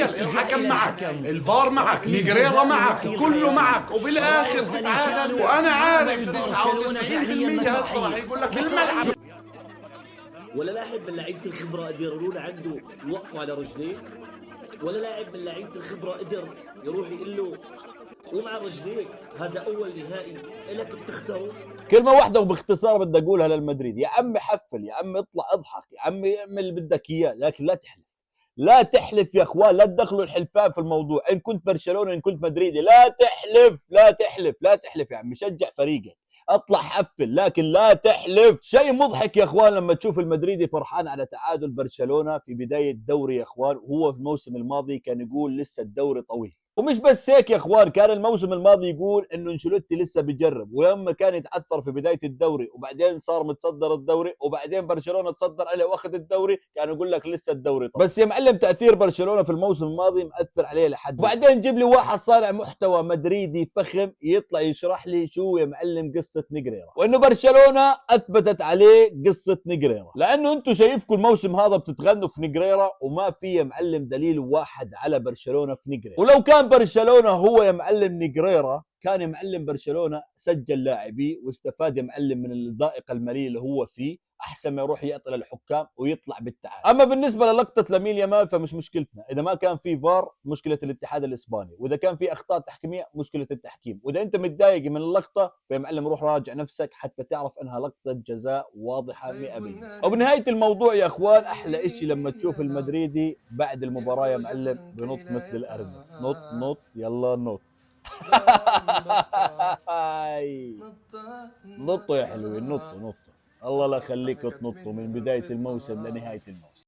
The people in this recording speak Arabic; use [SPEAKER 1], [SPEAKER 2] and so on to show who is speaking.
[SPEAKER 1] تخيل الحكم معك، الفار معك، نيجريرا معك، كله معك، وبالاخر تتعادل. وانا عارف 99% هسه راح يقول لك الملعب.
[SPEAKER 2] ولا لاعب من لعيبه الخبره قدر يرون عنده يوقفوا على رجليه، ولا لاعب من لعيبه الخبره قدر يروح يقول له قوم على رجليك، هذا اول نهائي لك بتخسره.
[SPEAKER 3] كلمة واحدة وباختصار بدي أقولها للمدريد: يا عمي حفل، يا عمي اطلع اضحك، يا عمي اعمل اللي بدك إياه، لكن لا تحلف. لا تحلف يا اخوان، لا تدخلوا الحلفان في الموضوع. ان كنت برشلونة ان كنت مدريدي، لا تحلف لا تحلف لا تحلف. يا عمي شجع فريقك، اطلع حفل، لكن لا تحلف. شيء مضحك يا اخوان لما تشوف المدريدي فرحان على تعادل برشلونة في بداية الدوري يا اخوان، وهو في الموسم الماضي كان يقول لسه الدوري طويل. ومش بس هيك يا اخوان، كان الموسم الماضي يقول انه انشيلوتي لسه بيجرب، ولما كان يتعثر في بدايه الدوري وبعدين صار متصدر الدوري وبعدين برشلونه تصدر عليه واخذ الدوري، كان يقول لك لسه الدوري طبعا. بس يا معلم تاثير برشلونه في الموسم الماضي مأثر عليه لحد. وبعدين جيب لي واحد صانع محتوى مدريدي فخم يطلع يشرح لي شو يا معلم قصه نيجريرا، وانه برشلونه اثبتت عليه قصه نيجريرا. لانه انتم شايفكم الموسم هذا بتتغنوا في نيجريرا، وما في يا معلم دليل واحد على برشلونه في نيجريرا. ولو كان برشلونه هو يا معلم نيجريرا، كان يا معلم برشلونه سجل لاعبيه واستفاد يا معلم من الضائقه الماليه اللي هو فيه، احسن ما يروح يعطي للحكام ويطلع بالتعادل. اما بالنسبه للقطه لامين يامال فمش مشكلتنا، اذا ما كان في فار مشكله الاتحاد الاسباني، واذا كان في اخطاء تحكيميه مشكله التحكيم، واذا انت متضايق من اللقطه فيا معلم روح راجع نفسك حتى تعرف انها لقطه جزاء واضحه 100%. وبنهايه الموضوع يا اخوان، احلى شيء لما تشوف المدريدي بعد المباراه يا معلم بنط مثل الارنب، نط نط يلا نط. نطوا يا حلوين، نطوا نطوا. الله لا يخليكم تنطوا من بدايه الموسم لنهايه الموسم.